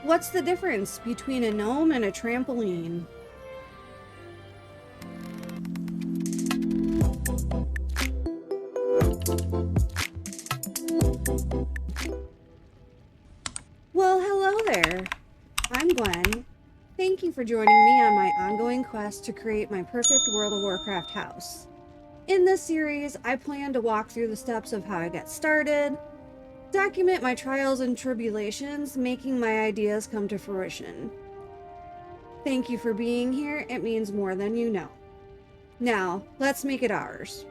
What's the difference between a gnome and a trampoline? Well, hello there. I'm Gwen. Thank you for joining me on my ongoing quest to create my perfect World of Warcraft house. In this series, I plan to walk through the steps of how I got started, document my trials and tribulations, making my ideas come to fruition. Thank you for being here. It means more than you know. Now, let's make it ours.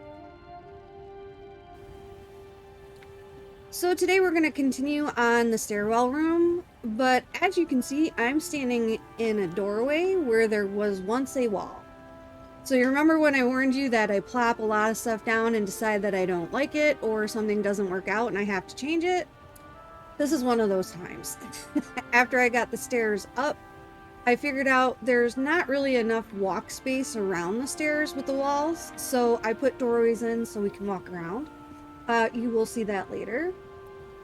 So today we're going to continue on the stairwell room, but as you can see, I'm standing in a doorway where there was once a wall. So you remember when I warned you that I plop a lot of stuff down and decide that I don't like it or something doesn't work out and I have to change it? This is one of those times. After I got the stairs up, I figured out there's not really enough walk space around the stairs with the walls, so I put doorways in so we can walk around. You will see that later.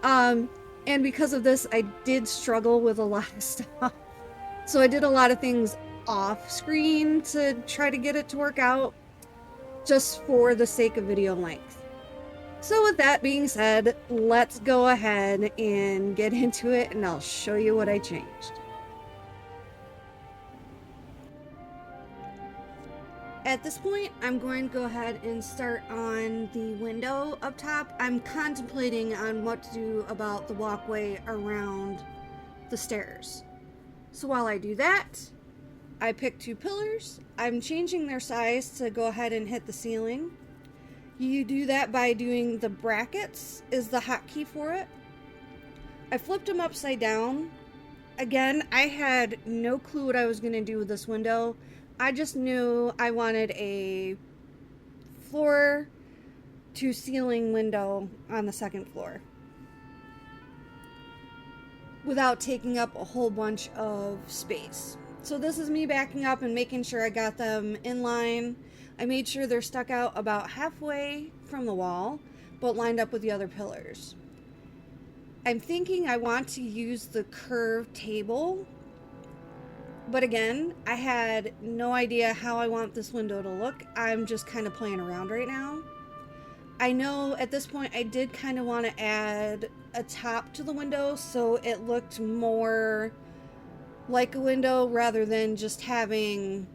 And because of this, I did struggle with a lot of stuff. So I did a lot of things off screen to try to get it to work out, just for the sake of video length. So with that being said, let's go ahead and get into it and I'll show you what I changed. At this point, I'm going to go ahead and start on the window up top. I'm contemplating on what to do about the walkway around the stairs. So while I do that, I pick two pillars. I'm changing their size to go ahead and hit the ceiling. You do that by doing the brackets is the hotkey for it. I flipped them upside down. Again, I had no clue what I was going to do with this window. I just knew I wanted a floor to ceiling window on the second floor without taking up a whole bunch of space. So this is me backing up and making sure I got them in line. I made sure they're stuck out about halfway from the wall, but lined up with the other pillars. I'm thinking I want to use the curved table. But again, I had no idea how I want this window to look. I'm just kind of playing around right now. I know at this point I did kind of want to add a top to the window so it looked more like a window rather than just having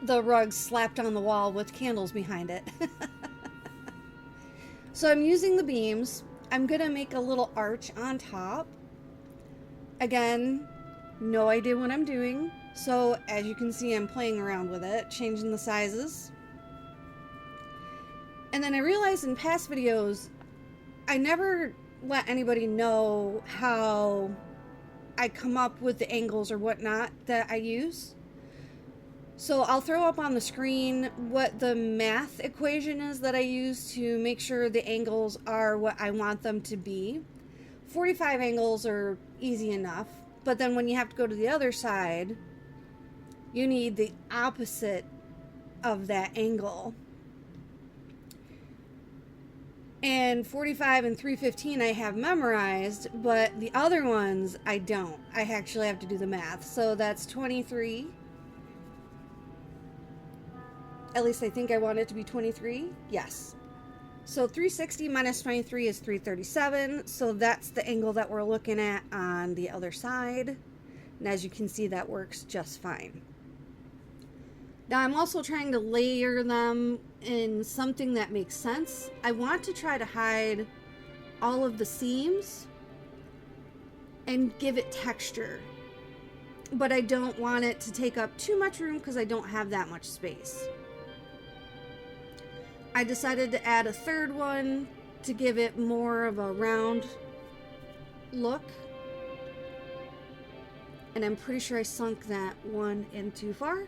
the rug slapped on the wall with candles behind it. So I'm using the beams. I'm going to make a little arch on top. Again, no idea what I'm doing, so as you can see I'm playing around with it, changing the sizes. And then I realized in past videos I never let anybody know how I come up with the angles or whatnot that I use. So I'll throw up on the screen what the math equation is that I use to make sure the angles are what I want them to be. 45 angles are easy enough. But then when you have to go to the other side, you need the opposite of that angle. And 45 and 315 I have memorized, but the other ones I don't. I actually have to do the math. So that's 23. At least I think I want it to be 23. Yes. So 360 minus 23 is 337, so that's the angle that we're looking at on the other side. And as you can see, that works just fine. Now I'm also trying to layer them in something that makes sense. I want to try to hide all of the seams and give it texture. But I don't want it to take up too much room because I don't have that much space. I decided to add a third one to give it more of a round look. And I'm pretty sure I sunk that one in too far.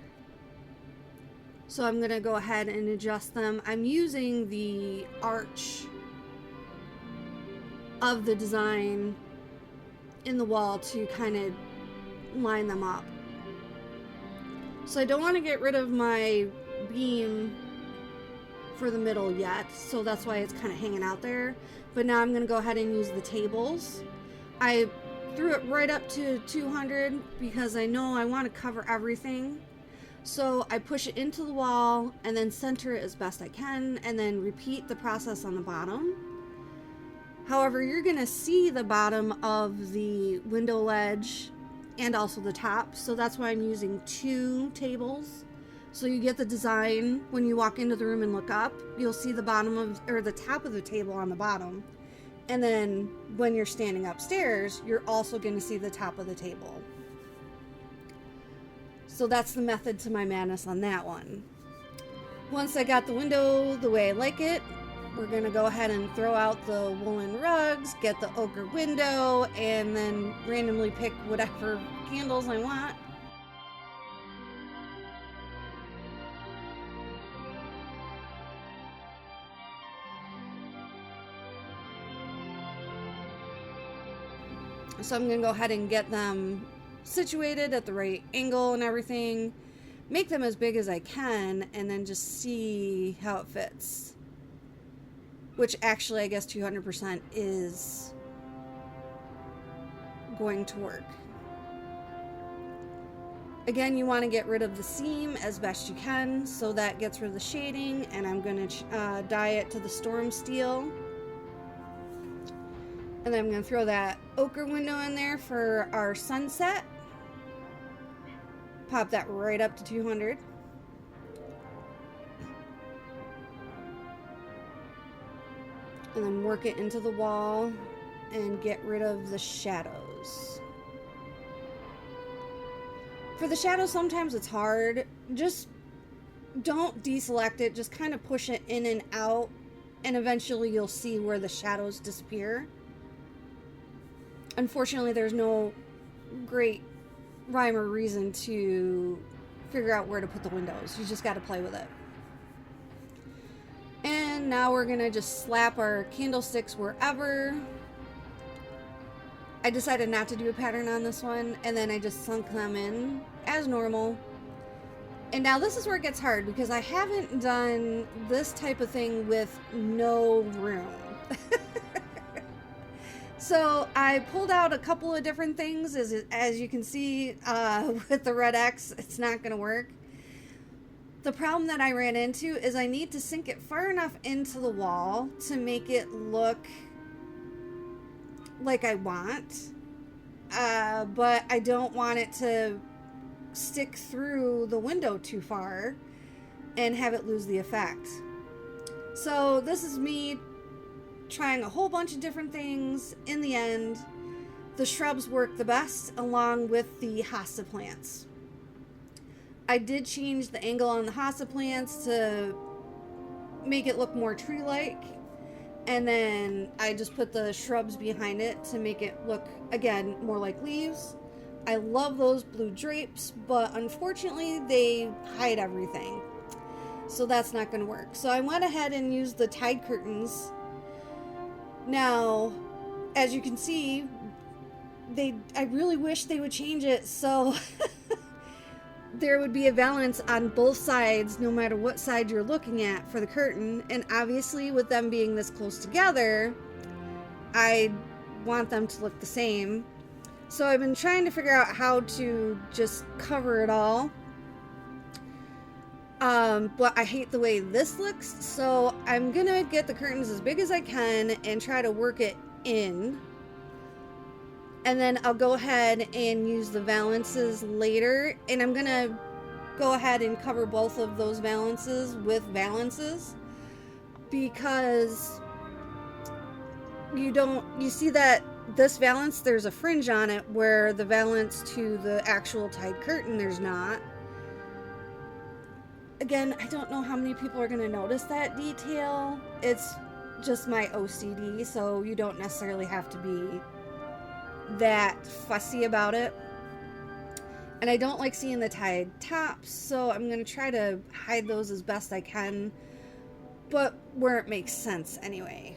So I'm going to go ahead and adjust them. I'm using the arch of the design in the wall to kind of line them up. So I don't want to get rid of my beam for the middle yet, so that's why it's kind of hanging out there. But now I'm going to go ahead and use the tables. I threw it right up to 200 because I know I want to cover everything. So I push it into the wall and then center it as best I can and then repeat the process on the bottom. However, you're going to see the bottom of the window ledge and also the top. So that's why I'm using 2 tables. So you get the design when you walk into the room and look up. You'll see the bottom of, or the top of the table on the bottom. And then when you're standing upstairs, you're also going to see the top of the table. So that's the method to my madness on that one. Once I got the window the way I like it, we're going to go ahead and throw out the woolen rugs, get the ochre window, and then randomly pick whatever candles I want. So I'm going to go ahead and get them situated at the right angle and everything. Make them as big as I can and then just see how it fits. Which actually I guess 200% is going to work. Again, you want to get rid of the seam as best you can, so that gets rid of the shading, and I'm going to dye it to the storm steel. And then I'm going to throw that ochre window in there for our sunset. Pop that right up to 200. And then work it into the wall and get rid of the shadows. For the shadows, sometimes it's hard. Just don't deselect it. Just kind of push it in and out, and eventually you'll see where the shadows disappear. Unfortunately, there's no great rhyme or reason to figure out where to put the windows. You just got to play with it. And now we're going to just slap our candlesticks wherever. I decided not to do a pattern on this one, and then I just sunk them in as normal. And now this is where it gets hard, because I haven't done this type of thing with no room. So I pulled out a couple of different things. As you can see with the red X, it's not going to work. The problem that I ran into is I need to sink it far enough into the wall to make it look like I want. But I don't want it to stick through the window too far and have it lose the effect. So this is me trying a whole bunch of different things. In the end, the shrubs work the best along with the hosta plants. I did change the angle on the hosta plants to make it look more tree-like, and then I just put the shrubs behind it to make it look, again, more like leaves. I love those blue drapes, but unfortunately they hide everything, so that's not going to work. So I went ahead and used the tide curtains. Now, as you can see, I really wish they would change it so there would be a valance on both sides, no matter what side you're looking at for the curtain. And obviously, with them being this close together, I want them to look the same. So I've been trying to figure out how to just cover it all. But I hate the way this looks, so I'm gonna get the curtains as big as I can and try to work it in. And then I'll go ahead and use the valances later, and I'm gonna go ahead and cover both of those valances with valances, because you see that this valance, there's a fringe on it, where the valance to the actual tide curtain, there's not. Again, I don't know how many people are going to notice that detail. It's just my OCD, so you don't necessarily have to be that fussy about it. And I don't like seeing the tide tops, so I'm going to try to hide those as best I can, but where it makes sense anyway.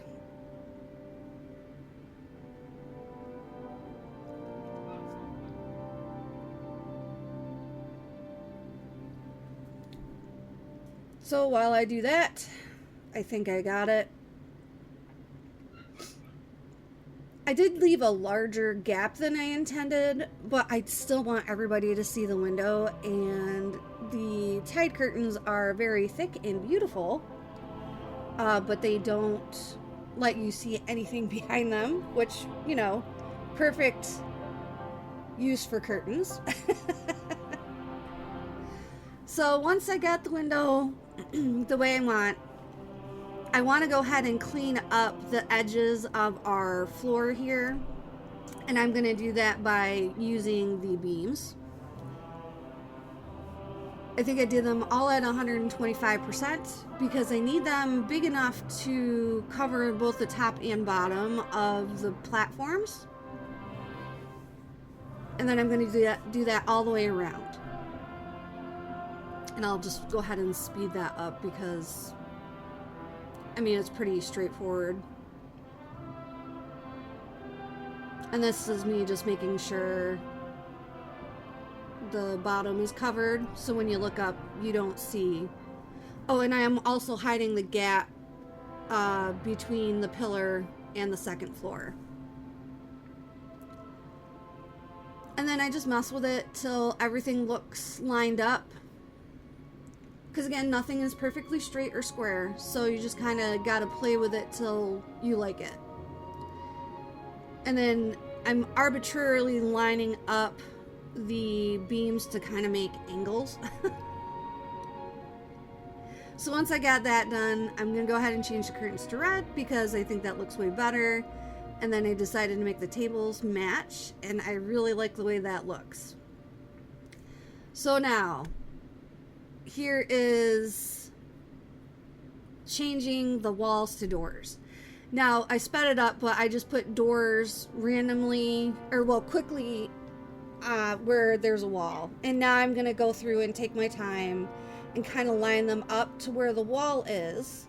So while I do that, I think I got it. I did leave a larger gap than I intended, but I still want everybody to see the window, and the tide curtains are very thick and beautiful, but they don't let you see anything behind them, which, you know, perfect use for curtains. So once I got the window the way I want to go ahead and clean up the edges of our floor here, and I'm going to do that by using the beams. I think I did them all at 125% because I need them big enough to cover both the top and bottom of the platforms. And then I'm going to do that all the way around. And I'll just go ahead and speed that up because, I mean, it's pretty straightforward. And this is me just making sure the bottom is covered, so when you look up, you don't see. Oh, and I am also hiding the gap between the pillar and the second floor. And then I just mess with it till everything looks lined up. Because again, nothing is perfectly straight or square, so you just kind of got to play with it till you like it. And then I'm arbitrarily lining up the beams to kind of make angles. So once I got that done, I'm going to go ahead and change the curtains to red because I think that looks way better. And then I decided to make the tables match, and I really like the way that looks. So now, here is changing the walls to doors. Now, I sped it up, but I just put doors randomly, or well, quickly, where there's a wall. And now I'm going to go through and take my time and kind of line them up to where the wall is.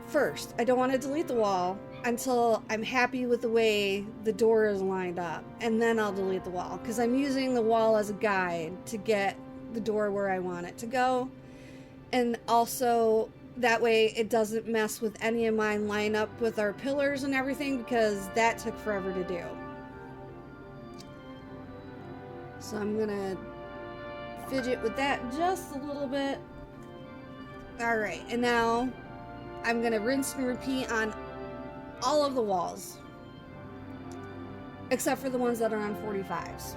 First, I don't want to delete the wall until I'm happy with the way the door is lined up, and then I'll delete the wall, because I'm using the wall as a guide to get the door where I want it to go. And also that way it doesn't mess with any of mine line up with our pillars and everything, because that took forever to do. So I'm gonna fidget with that just a little bit. Alright, and now I'm gonna rinse and repeat on all of the walls, except for the ones that are on 45s,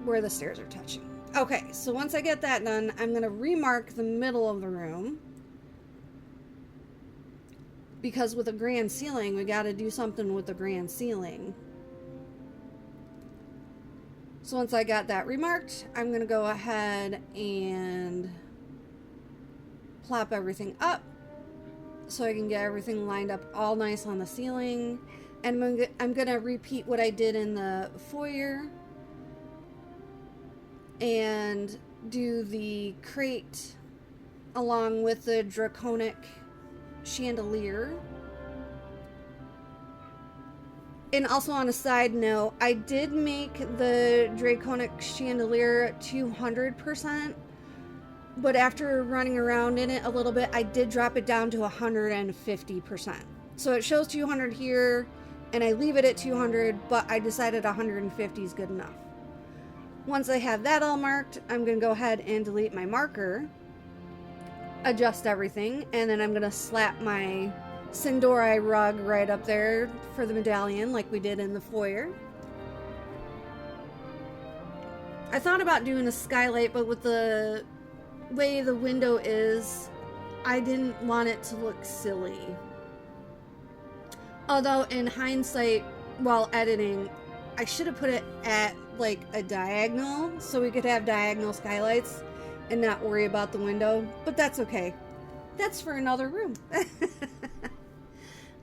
where the stairs are touching. Okay, so once I get that done, I'm gonna remark the middle of the room, because with a grand ceiling, we gotta do something with the grand ceiling. So once I got that remarked, I'm gonna go ahead and plop everything up so I can get everything lined up all nice on the ceiling. And I'm gonna repeat what I did in the foyer and do the crate along with the draconic chandelier. And also on a side note, I did make the draconic chandelier 200%, but after running around in it a little bit, I did drop it down to 150%. So it shows 200 here, and I leave it at 200, but I decided 150 is good enough. Once I have that all marked, I'm going to go ahead and delete my marker, adjust everything, and then I'm going to slap my Sindori rug right up there for the medallion like we did in the foyer. I thought about doing a skylight, but with the way the window is, I didn't want it to look silly. Although in hindsight, while editing, I should have put it at like a diagonal so we could have diagonal skylights and not worry about the window, but that's okay. That's for another room.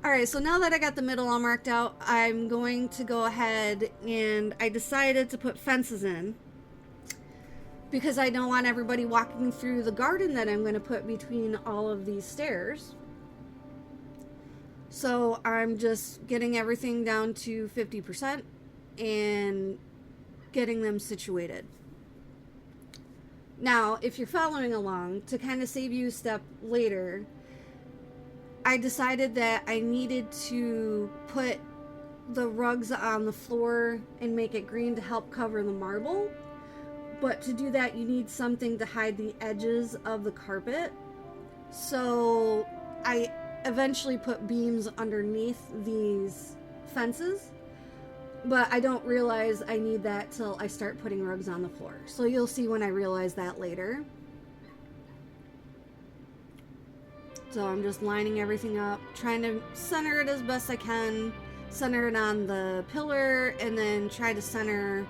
Alright, so now that I got the middle all marked out, I'm going to go ahead and I decided to put fences in because I don't want everybody walking through the garden that I'm going to put between all of these stairs. So I'm just getting everything down to 50% and getting them situated. Now, if you're following along, to kind of save you a step later, I decided that I needed to put the rugs on the floor and make it green to help cover the marble. But to do that, you need something to hide the edges of the carpet. So I eventually put beams underneath these fences, but I don't realize I need that till I start putting rugs on the floor. So you'll see when I realize that later. So I'm just lining everything up, trying to center it as best I can, center it on the pillar, and then try to center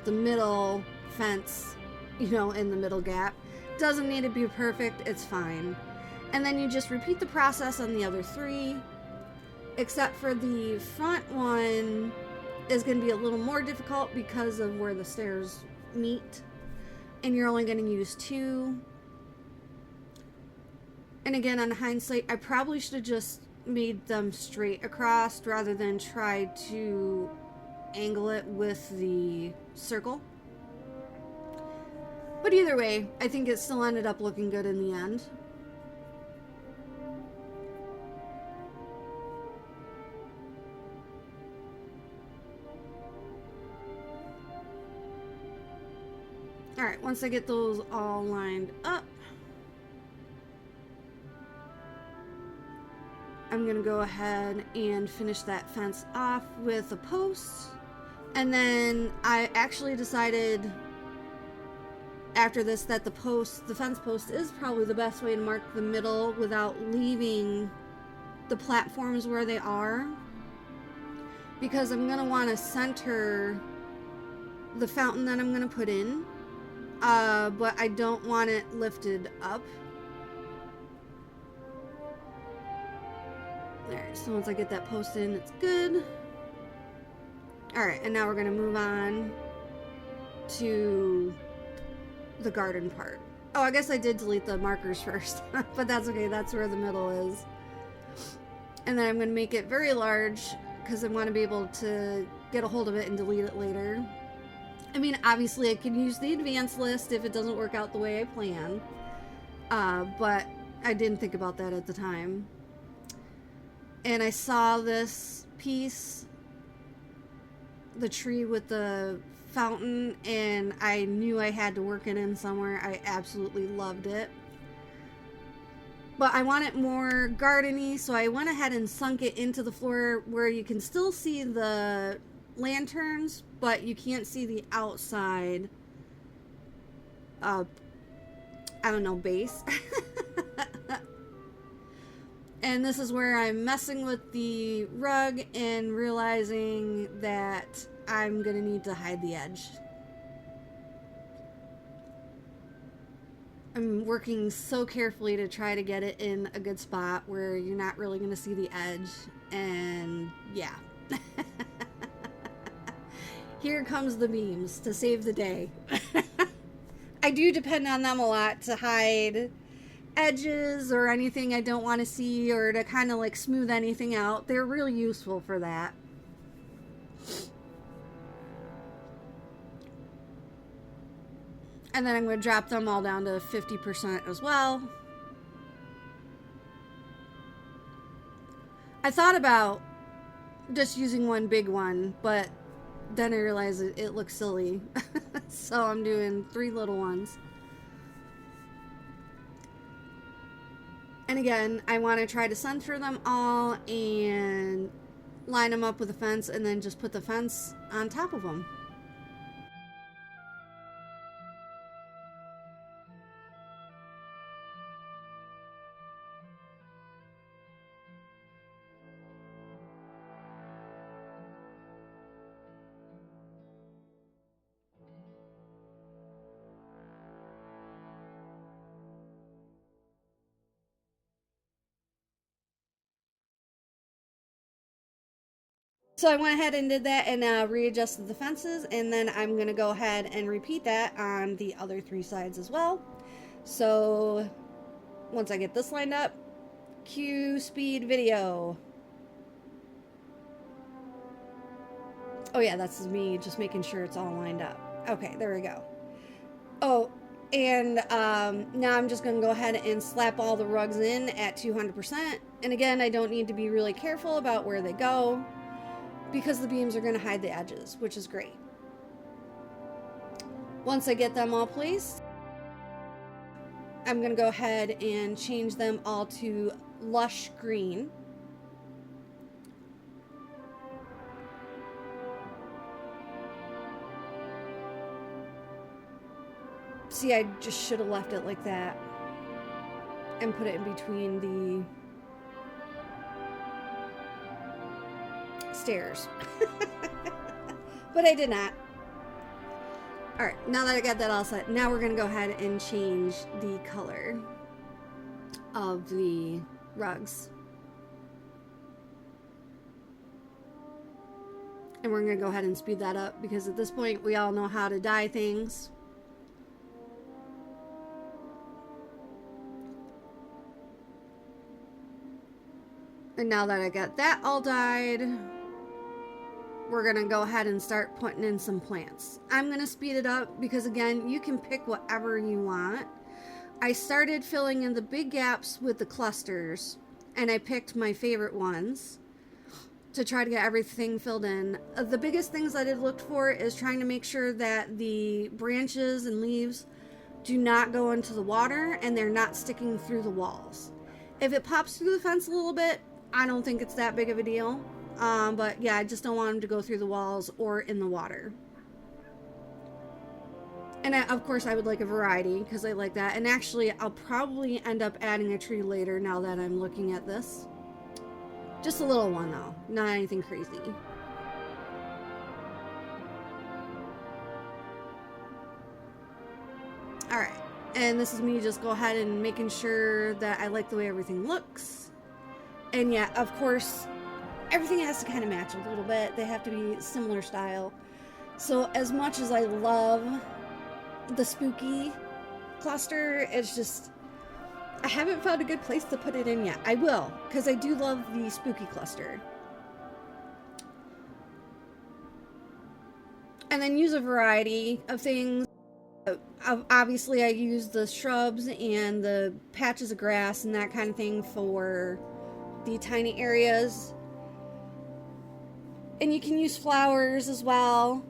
the middle fence, you know, in the middle gap. Doesn't need to be perfect, it's fine. And then you just repeat the process on the other three, except for the front one is going to be a little more difficult because of where the stairs meet, and you're only going to use two. And again, on hindsight, I probably should have just made them straight across rather than try to angle it with the circle. But either way, I think it still ended up looking good in the end. Alright, once I get those all lined up, I'm going to go ahead and finish that fence off with a post. And then I actually decided after this that the fence post is probably the best way to mark the middle without leaving the platforms where they are. Because I'm going to want to center the fountain that I'm going to put in. But I don't want it lifted up. Alright, so once I get that post in, it's good. Alright, and now we're going to move on to the garden part. Oh, I guess I did delete the markers first, but that's okay, that's where the middle is. And then I'm going to make it very large because I want to be able to get a hold of it and delete it later. I mean, obviously I can use the advanced list if it doesn't work out the way I plan, but I didn't think about that at the time. And I saw this piece, the tree with the fountain, and I knew I had to work it in somewhere. I absolutely loved it. But I want it more gardeny, so I went ahead and sunk it into the floor where you can still see the lanterns, but you can't see the outside, I don't know, base. And this is where I'm messing with the rug and realizing that I'm gonna need to hide the edge. I'm working so carefully to try to get it in a good spot where you're not really gonna see the edge, and yeah. Here comes the beams to save the day. I do depend on them a lot to hide edges or anything I don't want to see, or to kind of like smooth anything out. They're really useful for that. And then I'm going to drop them all down to 50% as well. I thought about just using one big one, but then I realized it looks silly. So I'm doing 3 little ones. And again, I want to try to center them all and line them up with a fence, and then just put the fence on top of them. So I went ahead and did that and readjusted the fences, and then I'm going to go ahead and repeat that on the other 3 sides as well. So once I get this lined up, cue speed video. Oh yeah, that's me just making sure it's all lined up. Okay, there we go. Oh, and now I'm just going to go ahead and slap all the rugs in at 200%. And again, I don't need to be really careful about where they go because the beams are going to hide the edges, which is great. Once I get them all placed, I'm going to go ahead and change them all to lush green. See, I just should have left it like that and put it in between the stairs. But I did not. Alright, now that I got that all set, now we're going to go ahead and change the color of the rugs. And we're going to go ahead and speed that up because at this point we all know how to dye things. And now that I got that all dyed, we're going to go ahead and start putting in some plants. I'm going to speed it up because, again, you can pick whatever you want. I started filling in the big gaps with the clusters, and I picked my favorite ones to try to get everything filled in. The biggest things that I looked for is trying to make sure that the branches and leaves do not go into the water and they're not sticking through the walls. If it pops through the fence a little bit, I don't think it's that big of a deal. But yeah, I just don't want them to go through the walls or in the water. And of course I would like a variety because I like that. And actually I'll probably end up adding a tree later now that I'm looking at this. Just a little one though, not anything crazy. Alright, and this is me just go ahead and making sure that I like the way everything looks. And yeah, of course, everything has to kind of match a little bit. They have to be similar style. So as much as I love the spooky cluster, it's just, I haven't found a good place to put it in yet. I will, because I do love the spooky cluster. And then use a variety of things. Obviously, I use the shrubs and the patches of grass and that kind of thing for the tiny areas. And you can use flowers as well.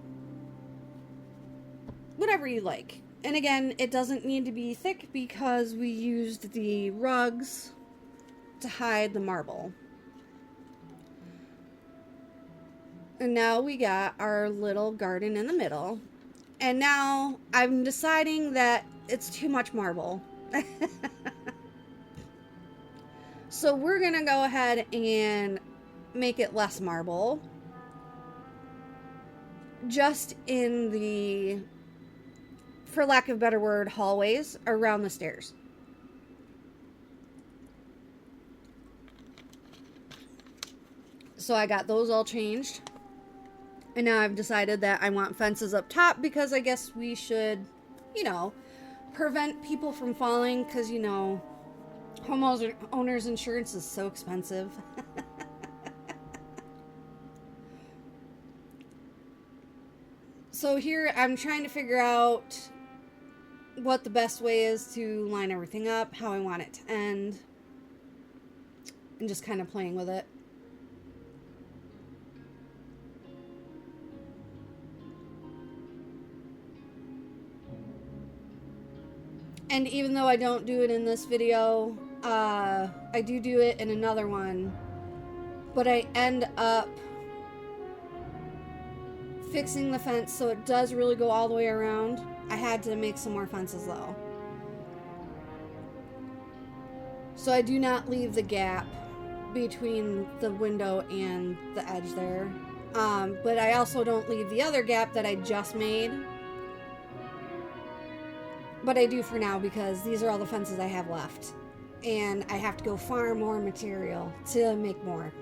Whatever you like. And again, it doesn't need to be thick because we used the rugs to hide the marble. And now we got our little garden in the middle. And now I'm deciding that it's too much marble. So we're going to go ahead and make it less marble. Just in the, for lack of a better word, hallways around the stairs. So I got those all changed. And now I've decided that I want fences up top because I guess we should, you know, prevent people from falling because, you know, homeowners insurance is so expensive. So here I'm trying to figure out what the best way is to line everything up, how I want it to end, and just kind of playing with it. And even though I don't do it in this video, I do it in another one, but I end up fixing the fence so it does really go all the way around. I had to make some more fences though. So I do not leave the gap between the window and the edge there. But I also don't leave the other gap that I just made. But I do for now because these are all the fences I have left. And I have to go farm more material to make more.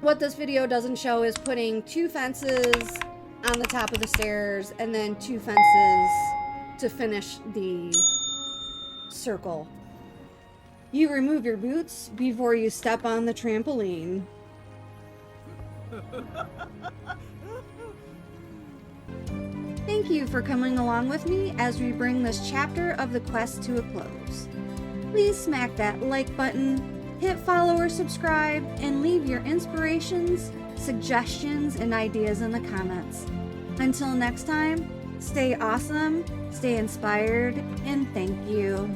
What this video doesn't show is putting 2 fences on the top of the stairs and then 2 fences to finish the circle. You remove your boots before you step on the trampoline. Thank you for coming along with me as we bring this chapter of the quest to a close. please smack that like button, hit follow or subscribe, and leave your inspirations, suggestions, and ideas in the comments. Until next time, stay awesome, stay inspired, and thank you.